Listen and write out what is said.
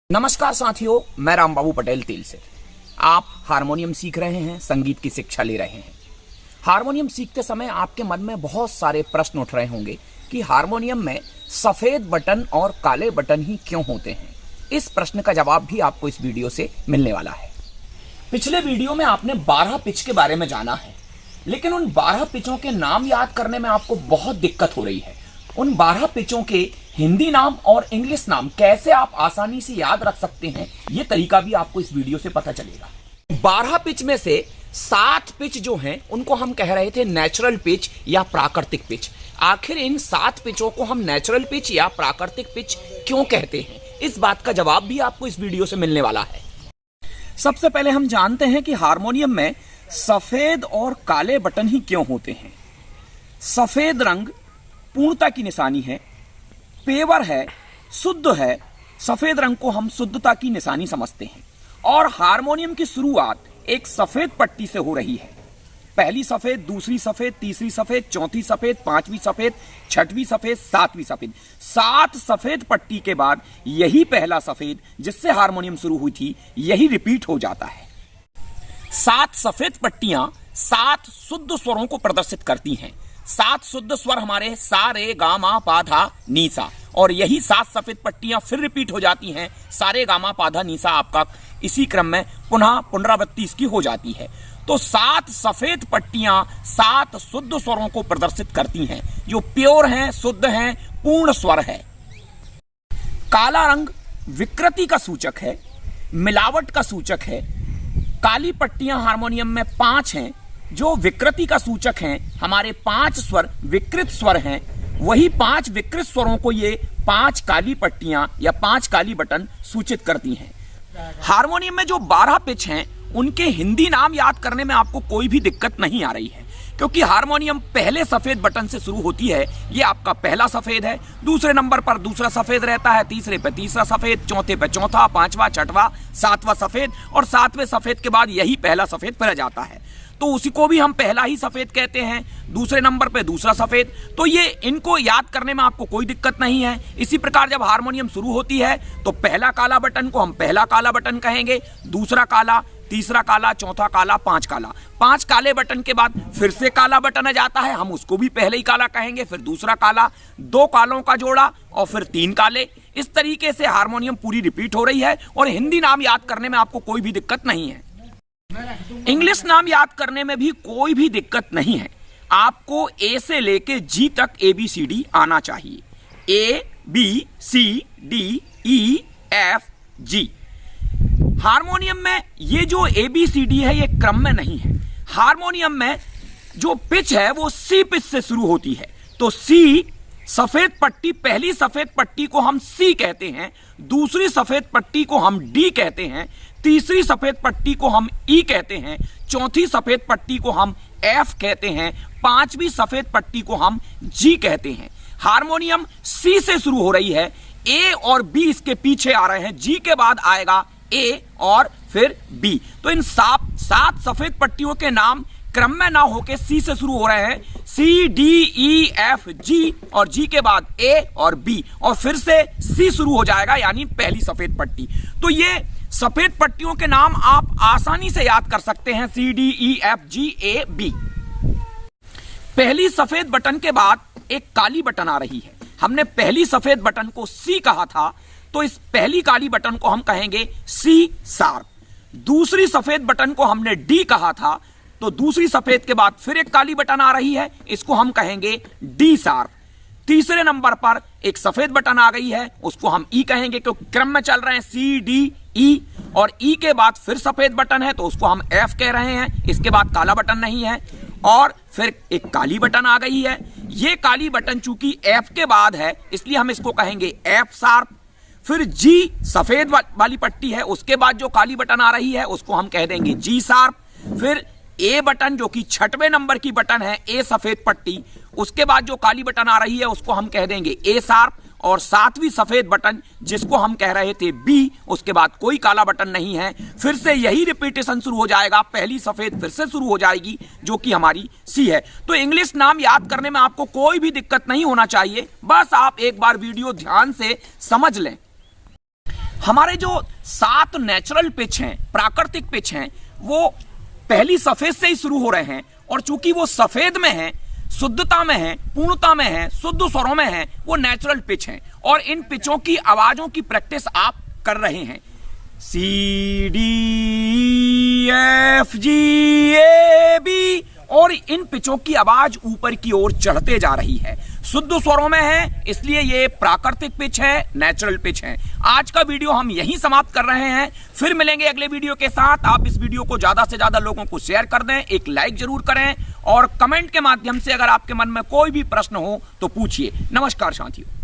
नमस्कार साथियों, मैं रामबाबू पटेल तिल से। आप हारमोनियम सीख रहे हैं, संगीत की शिक्षा ले रहे हैं। हारमोनियम सीखते समय आपके मन में बहुत सारे प्रश्न उठ रहे होंगे कि हारमोनियम में सफेद बटन और काले बटन ही क्यों होते हैं। इस प्रश्न का जवाब भी आपको इस वीडियो से मिलने वाला है। पिछले वीडियो में आपने 12 पिच के बारे में जाना है, लेकिन उन 12 पिचों के नाम याद करने में आपको बहुत दिक्कत हो रही है। उन 12 पिचों के हिंदी नाम और इंग्लिश नाम कैसे आप आसानी से याद रख सकते हैं, यह तरीका भी आपको इस वीडियो से पता चलेगा। 12 पिच में से 7 पिच जो हैं उनको हम कह रहे थे नेचुरल पिच या प्राकृतिक पिच। आखिर इन 7 पिचों को हम नेचुरल पिच या प्राकृतिक पिच क्यों कहते हैं, इस बात का जवाब भी आपको इस वीडियो से मिलने वाला है। सबसे पहले हम जानते हैं कि हारमोनियम में सफेद और काले बटन ही क्यों होते हैं। सफेद रंग पूर्णता की निशानी है, पेवर है, शुद्ध है। सफेद रंग को हम शुद्धता की निशानी समझते हैं और हारमोनियम की शुरुआत एक सफेद पट्टी से हो रही है। पहली सफेद, दूसरी सफेद, तीसरी सफेद, चौथी सफेद, पांचवी सफेद, छठवीं सफेद, सातवीं सफेद। 7 सफेद पट्टी के बाद यही पहला सफेद जिससे हारमोनियम शुरू हुई थी, यही रिपीट हो जाता है। 7 सफेद पट्टियां 7 शुद्ध स्वरों को प्रदर्शित करती हैं। 7 शुद्ध स्वर हमारे सा रे गा मा पा धा नी सा, और यही 7 सफेद पट्टियां फिर रिपीट हो जाती हैं। सा रे गा मा पा धा नी सा आपका इसी क्रम में पुनः पुनरावृत्ति इसकी हो जाती है। तो 7 सफेद पट्टियां 7 शुद्ध स्वरों को प्रदर्शित करती हैं, जो प्योर हैं, शुद्ध हैं, पूर्ण स्वर है। काला रंग विकृति का सूचक है, मिलावट का सूचक है। काली पट्टियां हारमोनियम में 5 हैं जो विकृति का सूचक हैं। हमारे 5 स्वर विकृत स्वर हैं, वही 5 विकृत स्वरों को ये 5 काली पट्टियां या 5 काली बटन सूचित करती हैं। हारमोनियम में जो 12 पिच हैं उनके हिंदी नाम याद करने में आपको कोई भी दिक्कत नहीं आ रही है, क्योंकि हारमोनियम पहले सफेद बटन से शुरू होती है। ये आपका पहला सफेद है, दूसरे नंबर पर दूसरा सफेद रहता है, तीसरे पे तीसरा सफेद, चौथे पे चौथा, पांचवा, छठवां, सातवां सफेद, और 7वें सफेद के बाद यही पहला सफेद फिर जाता है। तो उसी को भी हम पहला ही सफेद कहते हैं। दूसरे नंबर पे दूसरा सफेद, तो ये इनको याद करने में आपको कोई दिक्कत नहीं है। इसी प्रकार जब हारमोनियम शुरू होती है तो पहला काला बटन को हम पहला काला बटन कहेंगे, दूसरा काला, तीसरा काला, चौथा काला, 5 काला। 5 काले बटन के बाद फिर से काला बटन आ जाता है, हम उसको भी पहले ही काला कहेंगे, फिर दूसरा काला, 2 कालों का जोड़ा और फिर 3 काले। इस तरीके से हारमोनियम पूरी रिपीट हो रही है और हिंदी नाम याद करने में आपको कोई भी दिक्कत नहीं है। इंग्लिश नाम याद करने में भी कोई भी दिक्कत नहीं है। आपको ए से लेके जी तक ABCD आना चाहिए। ABCDEF G। हारमोनियम में ये जो ABCD है ये क्रम में नहीं है। हारमोनियम में जो पिच है वो C पिच से शुरू होती है। तो C सफेद पट्टी, पहली सफेद पट्टी को हम C कहते हैं, दूसरी सफेद पट्टी को हम D कहते हैं, तीसरी सफेद पट्टी को हम E कहते हैं, चौथी सफेद पट्टी को हम F कहते हैं, 5वीं सफेद पट्टी को हम G कहते हैं। हारमोनियम C से शुरू हो रही है, A और B इसके पीछे आ रहे हैं, G के बाद आएगा A और फिर B। तो इन 7 सफेद पट्टियों के नाम क्रम में ना होके C से शुरू हो रहे हैं। C D E F G और G के बाद A और B और फिर से C शुरू हो जाएगा, यानी पहली सफेद पट्टी। तो ये सफेद पट्टियों के नाम आप आसानी से याद कर सकते हैं, C D E F G A B। पहली सफेद बटन के बाद एक काली बटन आ रही है। हमने पहली सफेद बटन को C कहा था, तो इस पहली काली बटन को हम कहेंगे C शार्प। दूसरी सफेद बटन को हमने D कहा था, तो दूसरी सफेद के बाद फिर एक काली बटन आ रही है, इसको हम कहेंगे D शार्प। तीसरे नंबर पर एक सफेद बटन आ गई है, उसको हम E कहेंगे, क्योंकि क्रम में चल रहे हैं C D E, और E के बाद फिर सफेद बटन है तो उसको हम F कह रहे हैं। इसके बाद काला बटन नहीं है, और फिर एक काली बटन आ गई है। ये काली बटन चूंकि F के बाद है इसलिए हम इसको कहेंगे F शार्प। फिर G सफेद वाली पट्टी है, उसके बाद जो काली बटन आ रही है उसको हम कह देंगे G शार्प। फिर A बटन जो कि 6वें नंबर की बटन है, A सफेद पट्टी, उसके बाद जो काली बटन आ रही है उसको हम कह देंगे A शार्प। और 7वीं सफेद बटन जिसको हम कह रहे थे B, उसके बाद कोई काला बटन नहीं है। फिर से यही रिपीटेशन शुरू हो जाएगा, पहली सफेद फिर से शुरू हो जाएगी जो कि हमारी C है। तो इंग्लिश नाम याद करने में आपको कोई भी दिक्कत नहीं होना चाहिए, बस आप एक बार वीडियो ध्यान से समझ लें। हमारे जो 7 नेचुरल पिच हैं, प्राकृतिक पिच हैं, वो पहली सफेद से ही शुरू हो रहे हैं, और चूंकि वो सफेद में है, शुद्धता में है, पूर्णता में है, शुद्ध स्वरों में है, वो नेचुरल पिच हैं। और इन पिचों की आवाजों की प्रैक्टिस आप कर रहे हैं। C D F G A B, और इन पिचों की आवाज ऊपर की ओर चढ़ते जा रही है, शुद्ध स्वरों में है, इसलिए ये प्राकृतिक पिच है, नेचुरल पिच है। आज का वीडियो हम यहीं समाप्त कर रहे हैं, फिर मिलेंगे अगले वीडियो के साथ। आप इस वीडियो को ज्यादा से ज्यादा लोगों को शेयर कर दें, एक लाइक जरूर करें, और कमेंट के माध्यम से अगर आपके मन में कोई भी प्रश्न हो तो पूछिए। नमस्कार साथियों।